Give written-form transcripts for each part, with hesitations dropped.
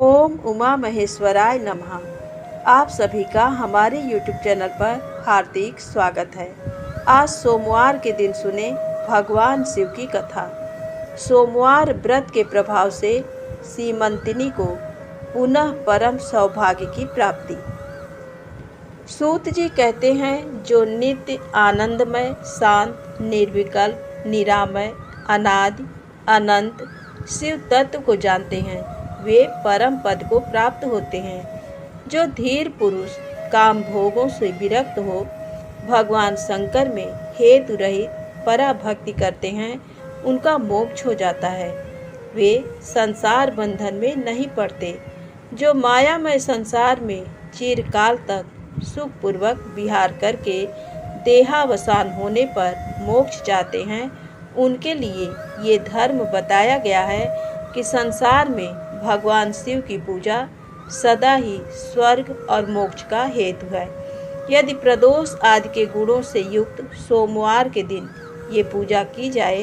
ओम उमा महेश्वराय नमः। आप सभी का हमारे YouTube चैनल पर हार्दिक स्वागत है। आज सोमवार के दिन सुने भगवान शिव की कथा। सोमवार व्रत के प्रभाव से सीमंतिनी को पुनः परम सौभाग्य की प्राप्ति। सूत जी कहते हैं, जो नित्य आनंदमय, शांत, निर्विकल्प, निरामय, अनादि, अनंत शिव तत्व को जानते हैं, वे परम पद को प्राप्त होते हैं। जो धीर पुरुष काम भोगों से विरक्त हो, भगवान शंकर में हेतु रहित पराभक्ति करते हैं, उनका मोक्ष हो जाता है। वे संसार बंधन में नहीं पड़ते। जो मायामय संसार में चिरकाल तक सुखपूर्वक विहार करके देहावसान होने पर मोक्ष चाहते हैं, उनके लिए ये धर्म बताया गया है कि संसार में भगवान शिव की पूजा सदा ही स्वर्ग और मोक्ष का हेतु है। यदि प्रदोष आदि के गुणों से युक्त सोमवार के दिन ये पूजा की जाए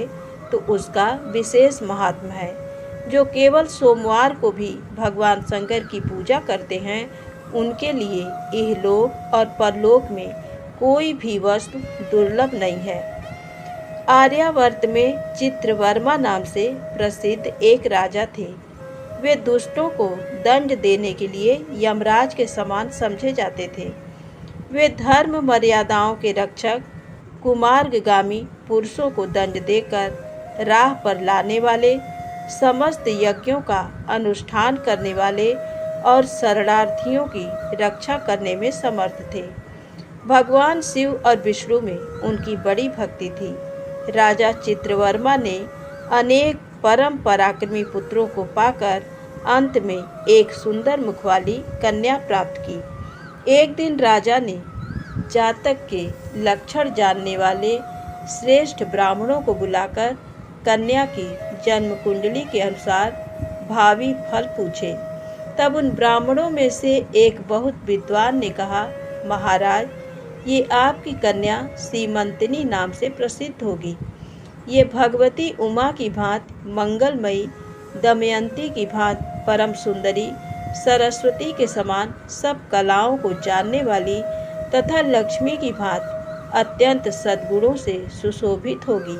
तो उसका विशेष महात्म्य है। जो केवल सोमवार को भी भगवान शंकर की पूजा करते हैं, उनके लिए इहलोक और परलोक में कोई भी वस्तु दुर्लभ नहीं है। आर्यावर्त में चित्रवर्मा नाम से प्रसिद्ध एक राजा थे। वे दुष्टों को दंड देने के लिए यमराज के समान समझे जाते थे। वे धर्म मर्यादाओं के रक्षक, कुमार्गामी पुरुषों को दंड देकर राह पर लाने वाले, समस्त यज्ञों का अनुष्ठान करने वाले और शरणार्थियों की रक्षा करने में समर्थ थे। भगवान शिव और विष्णु में उनकी बड़ी भक्ति थी। राजा चित्रवर्मा ने अनेक परम पराक्रमी पुत्रों को पाकर अंत में एक सुंदर मुख वाली कन्या प्राप्त की। एक दिन राजा ने जातक के लक्षण जानने वाले श्रेष्ठ ब्राह्मणों को बुलाकर कन्या की जन्म कुंडली के अनुसार भावी फल पूछे। तब उन ब्राह्मणों में से एक बहुत विद्वान ने कहा, महाराज, ये आपकी कन्या सीमंतिनी नाम से प्रसिद्ध होगी। ये भगवती उमा की भांति मंगलमयी, दमयंती की भांति परम सुंदरी, सरस्वती के समान सब कलाओं को जानने वाली तथा लक्ष्मी की भांति अत्यंत सद्गुणों से सुशोभित होगी।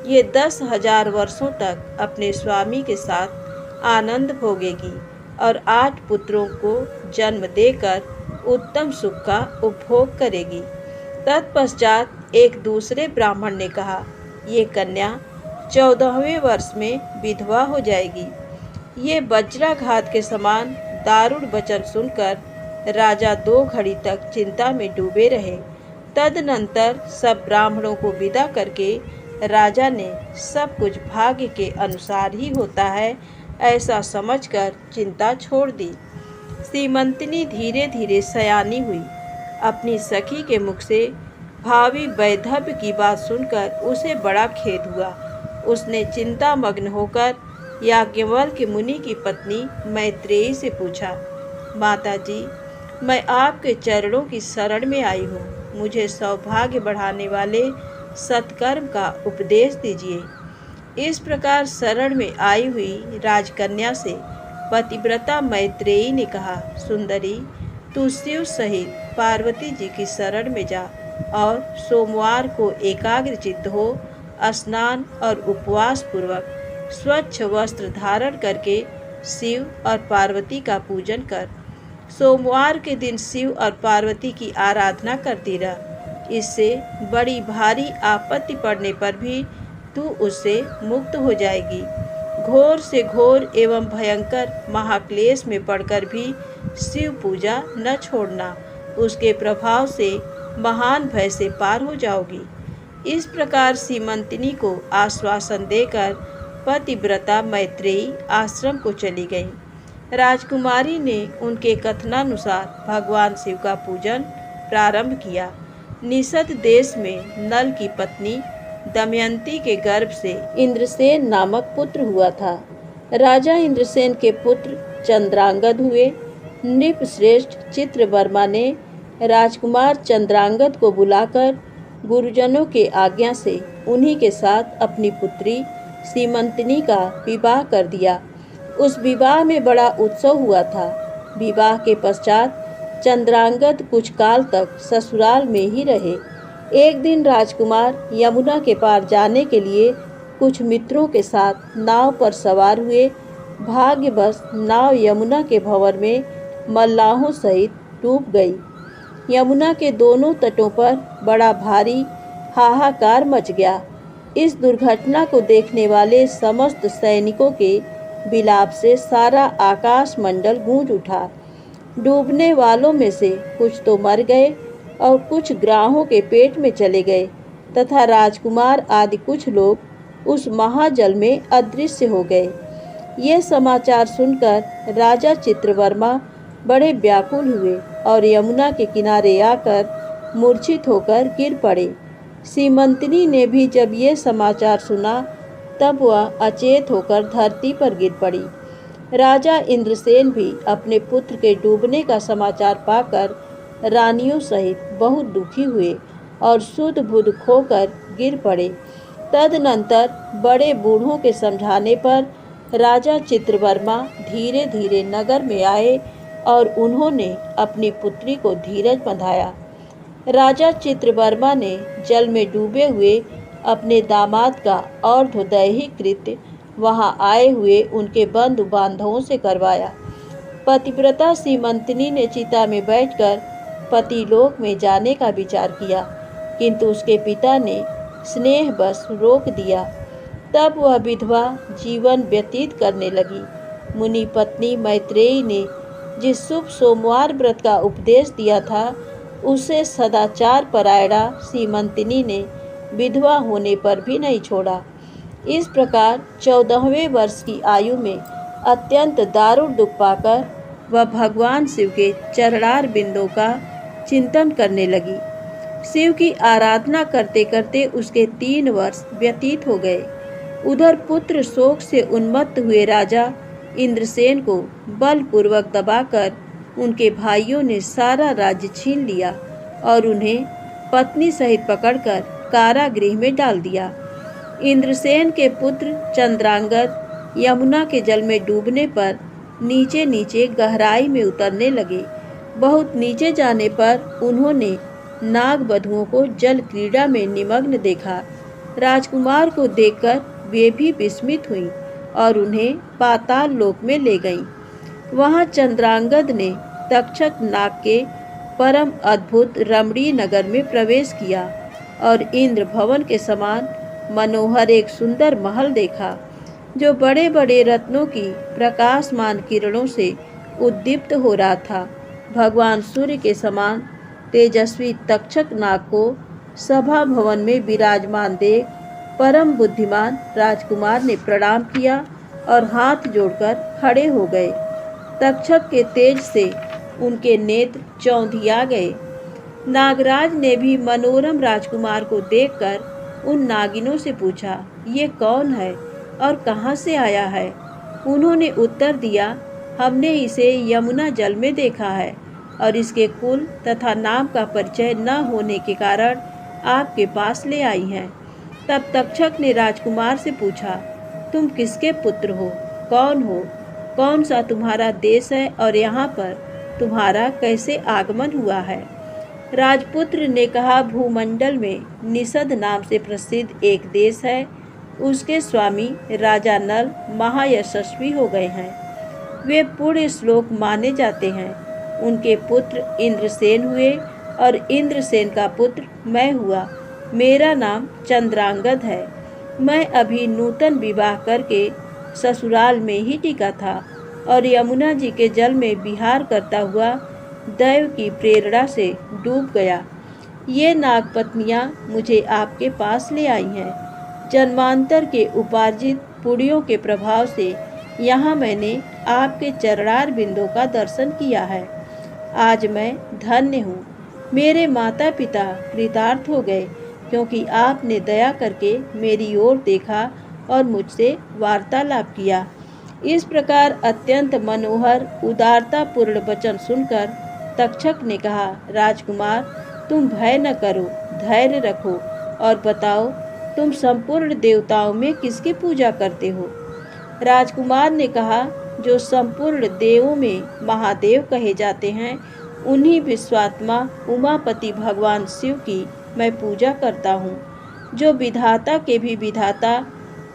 ये 10,000 वर्षों तक अपने स्वामी के साथ आनंद भोगेगी और 8 पुत्रों को जन्म देकर उत्तम सुख का उपभोग करेगी। तत्पश्चात एक दूसरे ब्राह्मण ने कहा, ये कन्या 14वें वर्ष में विधवा हो जाएगी। ये वज्राघात के समान दारुण वचन सुनकर राजा 2 घड़ी तक चिंता में डूबे रहे। तदनंतर सब ब्राह्मणों को विदा करके राजा ने सब कुछ भाग्य के अनुसार ही होता है ऐसा समझकर चिंता छोड़ दी। सीमंतिनी धीरे धीरे सयानी हुई। अपनी सखी के मुख से भावी वैधव्य की बात सुनकर उसे बड़ा खेद हुआ। उसने चिंता मग्न होकर याज्ञवल्क्य मुनि की पत्नी मैत्रेयी से पूछा, माता जी, मैं आपके चरणों की शरण में आई हूँ। मुझे सौभाग्य बढ़ाने वाले सत्कर्म का उपदेश दीजिए। इस प्रकार शरण में आई हुई राजकन्या से पतिव्रता मैत्रेयी ने कहा, सुंदरी, तू शिव सहित पार्वती जी की शरण में जा और सोमवार को एकाग्रचित्त हो स्नान और उपवास पूर्वक स्वच्छ वस्त्र धारण करके शिव और पार्वती का पूजन कर। सोमवार के दिन शिव और पार्वती की आराधना करती रह। इससे बड़ी भारी आपत्ति पड़ने पर भी तू उससे मुक्त हो जाएगी। घोर से घोर एवं भयंकर महाक्लेश में पड़कर भी शिव पूजा न छोड़ना। उसके प्रभाव से महान भय से पार हो जाओगी। इस प्रकार सीमंतिनी को आश्वासन देकर पतिव्रता मैत्रेयी आश्रम को चली गई। राजकुमारी ने उनके कथनानुसार भगवान शिव का पूजन प्रारंभ किया। निषद देश में नल की पत्नी दमयंती के गर्भ से इंद्रसेन नामक पुत्र हुआ था। राजा इंद्रसेन के पुत्र चंद्रांगद हुए। नृपश्रेष्ठ चित्रवर्मा ने राजकुमार चंद्रांगद को बुलाकर गुरुजनों के आज्ञा से उन्हीं के साथ अपनी पुत्री सीमंतिनी का विवाह कर दिया। उस विवाह में बड़ा उत्सव हुआ था। विवाह के पश्चात चंद्रांगद कुछ काल तक ससुराल में ही रहे। एक दिन राजकुमार यमुना के पार जाने के लिए कुछ मित्रों के साथ नाव पर सवार हुए। भाग्यवश नाव यमुना के भंवर में मल्लाहों सहित डूब गई। यमुना के दोनों तटों पर बड़ा भारी हाहाकार मच गया। इस दुर्घटना को देखने वाले समस्त सैनिकों के विलाप से सारा आकाश मंडल गूंज उठा। डूबने वालों में से कुछ तो मर गए और कुछ ग्राहों के पेट में चले गए तथा राजकुमार आदि कुछ लोग उस महाजल में अदृश्य हो गए। ये समाचार सुनकर राजा चित्रवर्मा बड़े व्याकुल हुए और यमुना के किनारे आकर मूर्छित होकर गिर पड़े। सीमंतिनी ने भी जब ये समाचार सुना तब वह अचेत होकर धरती पर गिर पड़ी। राजा इंद्रसेन भी अपने पुत्र के डूबने का समाचार पाकर रानियों सहित बहुत दुखी हुए और सुध बुध खोकर गिर पड़े। तदनंतर बड़े बूढ़ों के समझाने पर राजा चित्रवर्मा धीरे धीरे नगर में आए और उन्होंने अपनी पुत्री को धीरज बंधाया। राजा चित्रवर्मा ने जल में डूबे हुए अपने दामाद का अर्धदैहिक कृत्य वहां आए हुए उनके बंधु बांधवों से करवाया। पतिव्रता सीमंतिनी ने चिता में बैठकर पतिलोक में जाने का विचार किया, किंतु उसके पिता ने स्नेहवश रोक दिया। तब वह विधवा जीवन व्यतीत करने लगी। मुनि पत्नी मैत्रेयी ने जिस शुभ सोमवार व्रत का उपदेश दिया था उसे सदाचार परायणा सीमंतिनी ने विधवा होने पर भी नहीं छोड़ा। इस प्रकार 14वें वर्ष की आयु में अत्यंत दारुण दुख पाकर वह भगवान शिव के चरणार बिंदों का चिंतन करने लगी। शिव की आराधना करते करते उसके 3 वर्ष व्यतीत हो गए। उधर पुत्र शोक से उन्मत्त हुए राजा इंद्रसेन को बलपूर्वक दबाकर उनके भाइयों ने सारा राज्य छीन लिया और उन्हें पत्नी सहित पकड़कर कारागृह में डाल दिया। इंद्रसेन के पुत्र चंद्रांगद यमुना के जल में डूबने पर नीचे नीचे गहराई में उतरने लगे। बहुत नीचे जाने पर उन्होंने नाग वधुओं को जल क्रीड़ा में निमग्न देखा। राजकुमार को देखकर वे भी विस्मित हुईं और उन्हें पाताल लोक में ले गईं। वहां चंद्रांगद ने तक्षक नाग के परम अद्भुत रमणीय नगर में प्रवेश किया और इंद्र भवन के समान मनोहर एक सुंदर महल देखा, जो बड़े बड़े रत्नों की प्रकाशमान किरणों से उद्दीप्त हो रहा था। भगवान सूर्य के समान तेजस्वी तक्षक नाग को सभा भवन में विराजमान देख परम बुद्धिमान राजकुमार ने प्रणाम किया और हाथ जोड़कर खड़े हो गए। तक्षक के तेज से उनके नेत्र चौंधिया गए। नागराज ने भी मनोरम राजकुमार को देखकर उन नागिनों से पूछा, ये कौन है और कहाँ से आया है? उन्होंने उत्तर दिया, हमने इसे यमुना जल में देखा है और इसके कुल तथा नाम का परिचय न होने के कारण आपके पास ले आई हैं। तब तक्षक ने राजकुमार से पूछा, तुम किसके पुत्र हो? कौन हो? कौन सा तुम्हारा देश है और यहाँ पर तुम्हारा कैसे आगमन हुआ है? राजपुत्र ने कहा, भूमंडल में निषद नाम से प्रसिद्ध एक देश है। उसके स्वामी राजा नल महायशस्वी हो गए हैं। वे पुण्य श्लोक माने जाते हैं। उनके पुत्र इंद्रसेन हुए और इंद्रसेन का पुत्र मैं हुआ। मेरा नाम चंद्रांगद है। मैं अभी नूतन विवाह करके ससुराल में ही टिका था और यमुना जी के जल में विहार करता हुआ दैव की प्रेरणा से डूब गया। ये नागपत्नियाँ मुझे आपके पास ले आई हैं। जन्मांतर के उपार्जित पुण्यों के प्रभाव से यहाँ मैंने आपके चरणार बिंदों का दर्शन किया है। आज मैं धन्य हूँ। मेरे माता पिता कृतार्थ हो गए, क्योंकि आपने दया करके मेरी ओर देखा और मुझसे वार्तालाप किया। इस प्रकार अत्यंत मनोहर उदारता पूर्ण वचन सुनकर तक्षक ने कहा, राजकुमार तुम भय न करो, धैर्य रखो और बताओ तुम संपूर्ण देवताओं में किसकी पूजा करते हो? राजकुमार ने कहा, जो संपूर्ण देवों में महादेव कहे जाते हैं, उन्हीं विश्वात्मा उमापति भगवान शिव की मैं पूजा करता हूँ, जो विधाता के भी विधाता,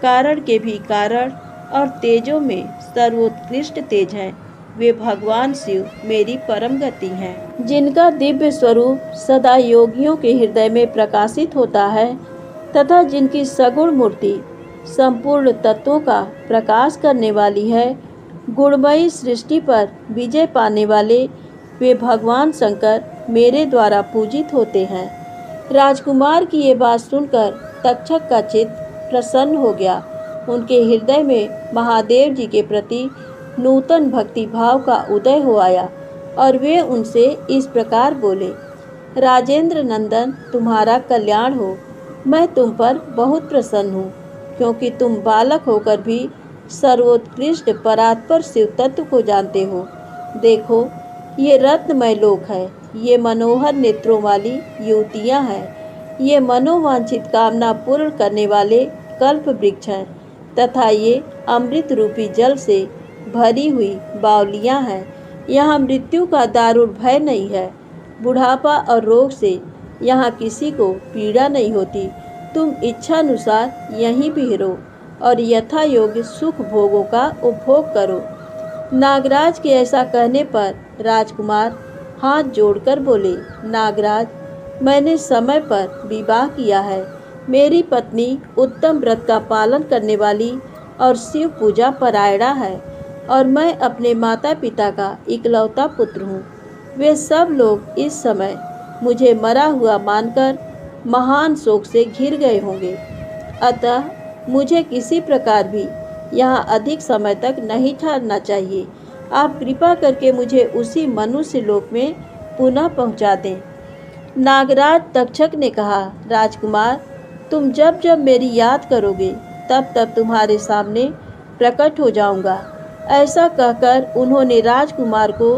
कारण के भी कारण और तेजों में सर्वोत्कृष्ट तेज हैं। वे भगवान शिव मेरी परम गति हैं, जिनका दिव्य स्वरूप सदा योगियों के हृदय में प्रकाशित होता है तथा जिनकी सगुण मूर्ति संपूर्ण तत्वों का प्रकाश करने वाली है। गुणमयी सृष्टि पर विजय पाने वाले वे भगवान शंकर मेरे द्वारा पूजित होते हैं। राजकुमार की ये बात सुनकर तक्षक का चित्त प्रसन्न हो गया। उनके हृदय में महादेव जी के प्रति नूतन भक्ति भाव का उदय हो आया और वे उनसे इस प्रकार बोले, राजेंद्र नंदन, तुम्हारा कल्याण हो। मैं तुम पर बहुत प्रसन्न हूँ, क्योंकि तुम बालक होकर भी सर्वोत्कृष्ट परात्पर शिव तत्व को जानते हो। देखो, ये रत्नमय लोक है, ये मनोहर नेत्रों वाली युवतियाँ हैं, ये मनोवांछित कामना पूर्ण करने वाले कल्प वृक्ष हैं तथा ये अमृत रूपी जल से भरी हुई बावलियाँ हैं। यहाँ मृत्यु का दारुण भय नहीं है, बुढ़ापा और रोग से यहाँ किसी को पीड़ा नहीं होती। तुम इच्छानुसार यहीं भी रहो और यथा योग्य सुख भोगों का उपभोग करो। नागराज के ऐसा कहने पर राजकुमार हाथ जोड़कर बोले, नागराज, मैंने समय पर विवाह किया है। मेरी पत्नी उत्तम व्रत का पालन करने वाली और शिव पूजा परायणा है और मैं अपने माता पिता का इकलौता पुत्र हूँ। वे सब लोग इस समय मुझे मरा हुआ मानकर महान शोक से घिर गए होंगे। अतः मुझे किसी प्रकार भी यहाँ अधिक समय तक नहीं ठहरना चाहिए। आप कृपा करके मुझे उसी मनुष्य लोक में पुनः पहुँचा दें। नागराज तक्षक ने कहा, राजकुमार, तुम जब जब मेरी याद करोगे तब तब तुम्हारे सामने प्रकट हो जाऊंगा। ऐसा कहकर उन्होंने राजकुमार को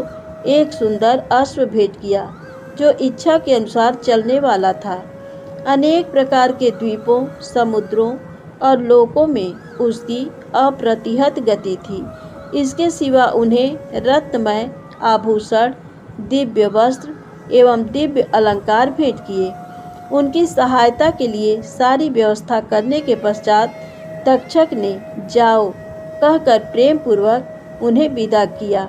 एक सुंदर अश्व भेंट किया, जो इच्छा के अनुसार चलने वाला था। अनेक प्रकार के द्वीपों, समुद्रों और लोकों में उसकी अप्रतिहत गति थी। इसके सिवा उन्हें रत्नमय आभूषण, दिव्य वस्त्र एवं दिव्य अलंकार भेंट किए। उनकी सहायता के लिए सारी व्यवस्था करने के पश्चात तक्षक ने जाओ कहकर प्रेम पूर्वक उन्हें विदा किया।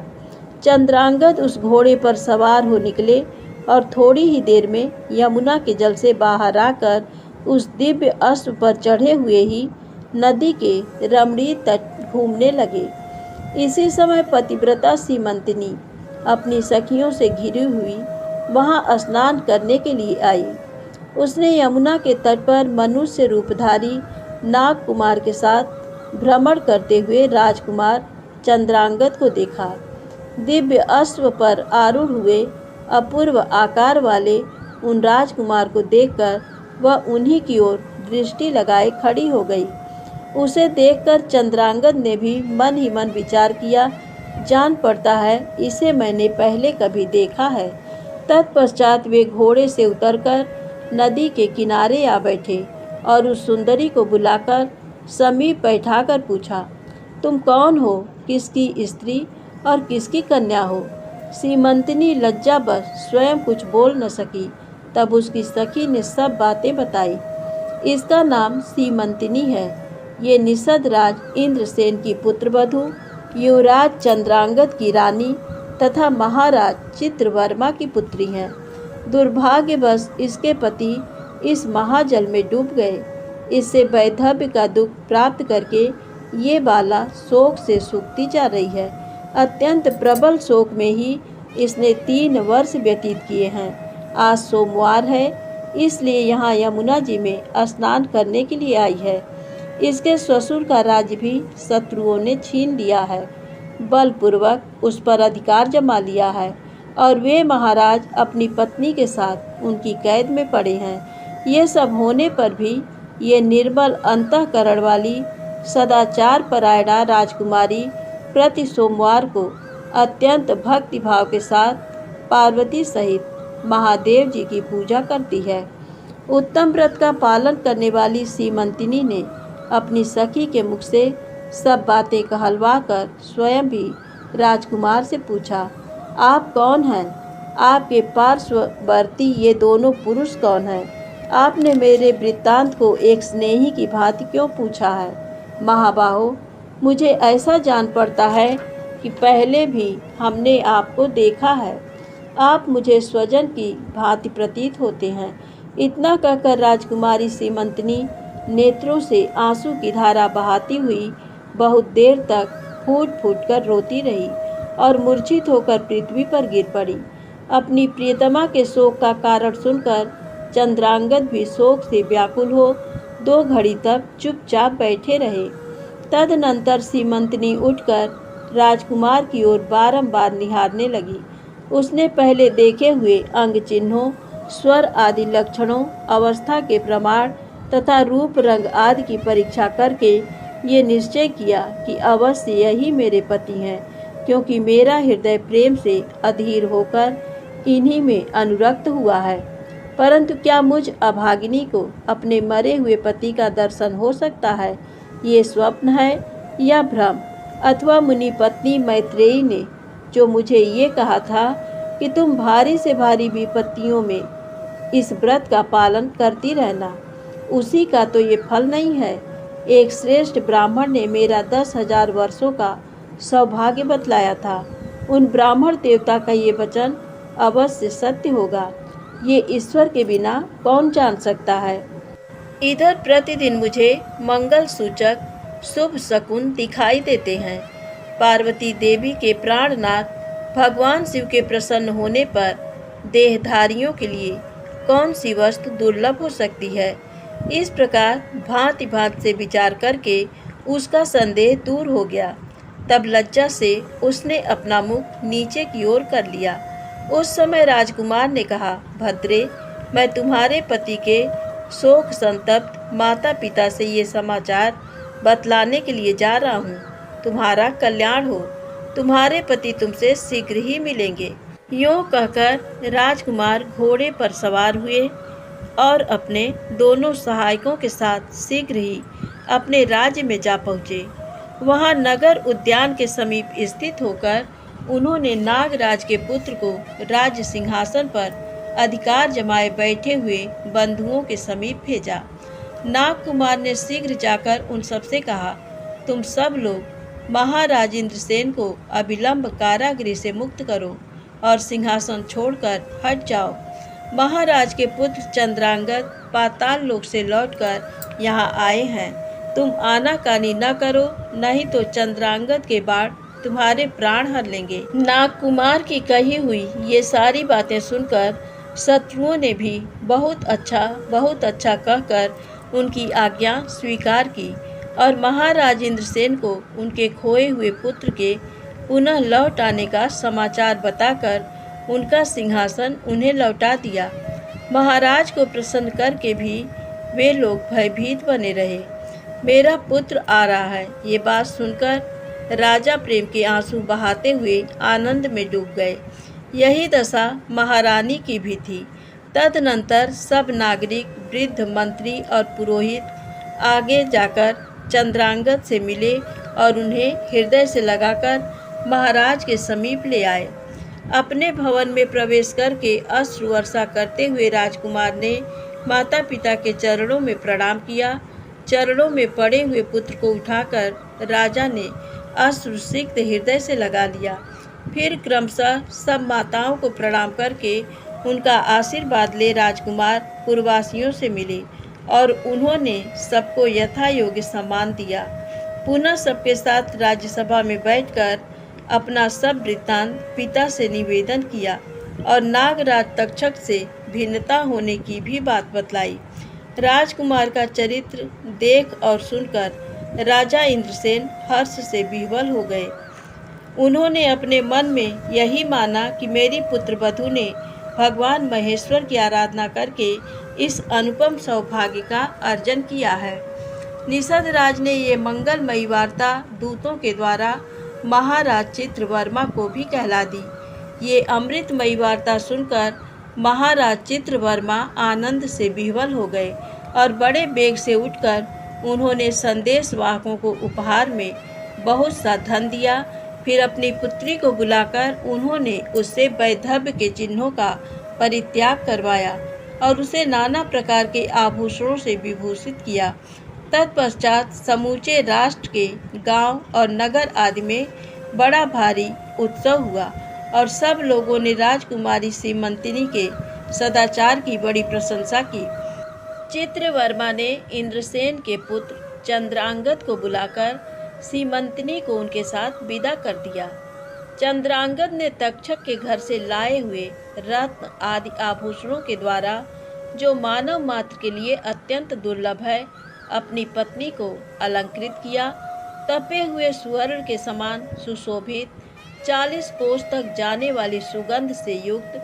चंद्रांगद उस घोड़े पर सवार हो निकले और थोड़ी ही देर में यमुना के जल से बाहर आकर उस दिव्य अश्व पर चढ़े हुए ही नदी के रमणीय तट घूमने लगे। इसी समय पतिव्रता सीमंतिनी अपनी सखियों से घिरी हुई वहां स्नान करने के लिए आई। उसने यमुना के तट पर मनुष्य रूपधारी नाग कुमार के साथ भ्रमण करते हुए राजकुमार चंद्रांगद को देखा। दिव्य अश्व पर आरूढ़ हुए अपूर्व आकार वाले उन राजकुमार को देखकर वह उन्हीं की ओर दृष्टि लगाए खड़ी हो गई। उसे देखकर चंद्रांगद ने भी मन ही मन विचार किया, जान पड़ता है इसे मैंने पहले कभी देखा है। तत्पश्चात वे घोड़े से उतरकर नदी के किनारे आ बैठे और उस सुंदरी को बुलाकर समीप बैठाकर पूछा, तुम कौन हो, किसकी स्त्री और किसकी कन्या हो? सीमंतिनी लज्जावश स्वयं कुछ बोल न सकी। तब उसकी सखी ने सब बातें बताई। इसका नाम सीमंतिनी है। ये निषद राज इंद्रसेन की पुत्रवधू, युवराज चंद्रांगद की रानी तथा महाराज चित्रवर्मा की पुत्री हैं। दुर्भाग्यवश इसके पति इस महाजल में डूब गए। इससे वैधव्य का दुख प्राप्त करके ये बाला शोक से सूखती जा रही है। अत्यंत प्रबल शोक में ही इसने 3 वर्ष व्यतीत किए हैं। आज सोमवार है, इसलिए यहाँ यमुना जी में स्नान करने के लिए आई है। इसके ससुर का राज्य भी शत्रुओं ने छीन लिया है, बलपूर्वक उस पर अधिकार जमा लिया है और वे महाराज अपनी पत्नी के साथ उनकी कैद में पड़े हैं। ये सब होने पर भी ये निर्मल अंतःकरण वाली सदाचार परायणा राजकुमारी प्रति सोमवार को अत्यंत भक्ति भाव के साथ पार्वती सहित महादेव जी की पूजा करती है। उत्तम व्रत का पालन करने वाली सीमंतिनी ने अपनी सखी के मुख से सब बातें कहलवा कर स्वयं भी राजकुमार से पूछा, आप कौन हैं? आपके पार्श्ववर्ती ये दोनों पुरुष कौन हैं? आपने मेरे वृत्तांत को एक स्नेही की भांति क्यों पूछा है? महाबाहो, मुझे ऐसा जान पड़ता है कि पहले भी हमने आपको देखा है। आप मुझे स्वजन की भांति प्रतीत होते हैं। इतना कहकर राजकुमारी सीमंतनी नेत्रों से आंसू की धारा बहाती हुई बहुत देर तक फूट फूट कर रोती रही और मूर्छित होकर पृथ्वी पर गिर पड़ी। अपनी प्रियतमा के शोक का कारण सुनकर चंद्रांगद भी शोक से व्याकुल हो 2 घड़ी तक चुपचाप बैठे रहे। तदनंतर सीमंतनी उठकर राजकुमार की ओर बारंबार निहारने लगी। उसने पहले देखे हुए अंग चिन्हों, स्वर आदि लक्षणों, अवस्था के प्रमाण तथा रूप रंग आदि की परीक्षा करके ये निश्चय किया कि अवश्य यही मेरे पति हैं, क्योंकि मेरा हृदय प्रेम से अधीर होकर इन्हीं में अनुरक्त हुआ है। परंतु क्या मुझ अभागिनी को अपने मरे हुए पति का दर्शन हो सकता है? ये स्वप्न है या भ्रम? अथवा मुनि पत्नी मैत्रेयी ने जो मुझे ये कहा था कि तुम भारी से भारी विपत्तियों में इस व्रत का पालन करती रहना, उसी का तो ये फल नहीं है। एक श्रेष्ठ ब्राह्मण ने मेरा 10,000 वर्षों का सौभाग्य बतलाया था। उन ब्राह्मण देवता का ये वचन अवश्य सत्य होगा, ये ईश्वर के बिना कौन जान सकता है। इधर प्रतिदिन मुझे मंगल सूचक शुभ शकुन दिखाई देते हैं। पार्वती देवी के प्राणनाथ भगवान शिव के प्रसन्न होने पर देहधारियों के लिए कौन सी वस्तु दुर्लभ हो सकती है? इस प्रकार भांति भांति से विचार करके उसका संदेह दूर हो गया। तब लज्जा से उसने अपना मुख नीचे की ओर कर लिया। उस समय राजकुमार ने कहा, भद्रे, मैं तुम्हारे पति के शोक संतप्त माता पिता से ये समाचार बतलाने के लिए जा रहा हूँ। तुम्हारा कल्याण हो, तुम्हारे पति तुमसे शीघ्र ही मिलेंगे। यूँ कहकर राजकुमार घोड़े पर सवार हुए और अपने दोनों सहायकों के साथ शीघ्र ही अपने राज्य में जा पहुँचे। वहाँ नगर उद्यान के समीप स्थित होकर उन्होंने नागराज के पुत्र को राज्य सिंहासन पर अधिकार जमाए बैठे हुए बंधुओं के समीप भेजा। नाग कुमार ने शीघ्र जाकर उन सबसे कहा, तुम सब लोग महाराज इंद्रसेन को अविलंब कारागृह से मुक्त करो और सिंहासन छोड़कर हट जाओ। महाराज के पुत्र चंद्रांगद पाताल लोक से लौटकर यहाँ आए हैं। तुम आनाकानी न करो, नहीं तो चंद्रांगद के बाण तुम्हारे प्राण हर लेंगे। नाग कुमार की कही हुई ये सारी बातें सुनकर शत्रुओं ने भी बहुत अच्छा कहकर उनकी आज्ञा स्वीकार की और महाराज इंद्रसेन को उनके खोए हुए पुत्र के पुनः लौट आने का समाचार बताकर उनका सिंहासन उन्हें लौटा दिया। महाराज को प्रसन्न करके भी वे लोग भयभीत बने रहे। मेरा पुत्र आ रहा है, ये बात सुनकर राजा प्रेम के आंसू बहाते हुए आनंद में डूब गए। यही दशा महारानी की भी थी। तदनंतर सब नागरिक, वृद्ध, मंत्री और पुरोहित आगे जाकर चंद्रांगद से मिले और उन्हें हृदय से लगाकर महाराज के समीप ले आए। अपने भवन में प्रवेश करके अश्रु वर्षा करते हुए राजकुमार ने माता पिता के चरणों में प्रणाम किया। चरणों में पड़े हुए पुत्र को उठाकर राजा ने अश्रुसिक्त हृदय से लगा लिया। फिर क्रमशः सब माताओं को प्रणाम करके उनका आशीर्वाद ले राजकुमार पुरवासियों से मिले और उन्होंने सबको यथा योग्य सम्मान दिया। पुनः सबके साथ राज्यसभा में बैठकर अपना सब वृत्तांत पिता से निवेदन किया और नागराज तक्षक से भिन्नता होने की भी बात बतलाई। राजकुमार का चरित्र देख और सुनकर राजा इंद्रसेन हर्ष से विह्वल हो गए। उन्होंने अपने मन में यही माना कि मेरी पुत्र वधू ने भगवान महेश्वर की आराधना करके इस अनुपम सौभाग्य का अर्जन किया है। निषद राज ने ये मंगलमयी वार्ता दूतों के द्वारा महाराज चित्रवर्मा को भी कहला दी। ये अमृतमयी वार्ता सुनकर महाराज चित्रवर्मा आनंद से विह्वल हो गए और बड़े बेग से उठकर उन्होंने संदेश वाहकों को उपहार में बहुत सा धन दिया। फिर अपनी पुत्री को बुलाकर उन्होंने उससे वैधव्य के चिन्हों का परित्याग करवाया और उसे नाना प्रकार के आभूषणों से विभूषित किया। तत्पश्चात समूचे राष्ट्र के गांव और नगर आदि में बड़ा भारी उत्सव हुआ और सब लोगों ने राजकुमारी सीमंतिनी के सदाचार की बड़ी प्रशंसा की। चित्रवर्मा ने इंद्रसेन के पुत्र चंद्रांगद को बुलाकर सीमंतिनी को उनके साथ विदा कर दिया। चंद्रांगद ने तक्षक के घर से लाए हुए रत्न आदि आभूषणों के द्वारा, जो मानव मात्र के लिए अत्यंत दुर्लभ है, अपनी पत्नी को अलंकृत किया। तपे हुए सुवर्ण के समान सुशोभित 40 कोस तक जाने वाली सुगंध से युक्त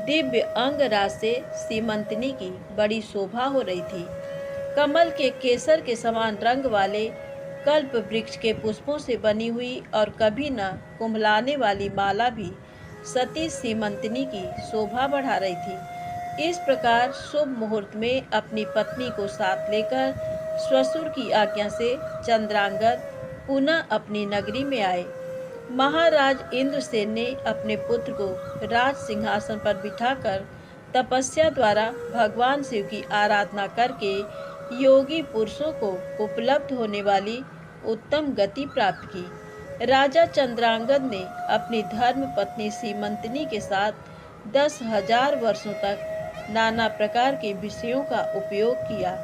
दिव्य अंगराज से सीमंतिनी की बड़ी शोभा हो रही थी। कमल के केसर के समान रंग वाले कल्प वृक्ष के पुष्पों से बनी हुई और कभी न कुम्हलाने वाली माला भी सती सीमंतिनी की शोभा बढ़ा रही थी। इस प्रकार शुभ मुहूर्त में अपनी पत्नी को साथ लेकर ससुर की आज्ञा से चंद्रांगद पुनः अपनी नगरी में आए। महाराज इंद्रसेन ने अपने पुत्र को राज सिंहासन पर बिठाकर तपस्या द्वारा भगवान शिव की आराधना करके योगी पुरुषों को उपलब्ध होने वाली उत्तम गति प्राप्त की। राजा चंद्रांगद ने अपनी धर्म पत्नी सीमंतिनी के साथ 10,000 वर्षों तक नाना प्रकार के विषयों का उपयोग किया।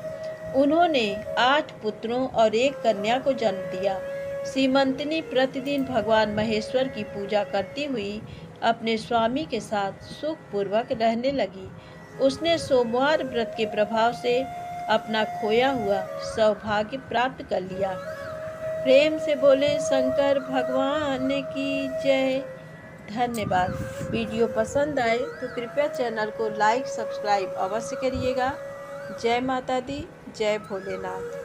उन्होंने 8 पुत्रों और 1 कन्या को जन्म दिया। सीमंतिनी प्रतिदिन भगवान महेश्वर की पूजा करती हुई अपने स्वामी के साथ सुखपूर्वक रहने लगी। उसने सोमवार व्रत के प्रभाव से अपना खोया हुआ सौभाग्य प्राप्त कर लिया। प्रेम से बोले शंकर भगवान की जय। धन्यवाद। वीडियो पसंद आए तो कृपया चैनल को लाइक सब्सक्राइब अवश्य करिएगा। जय माता दी, जय भोलेनाथ।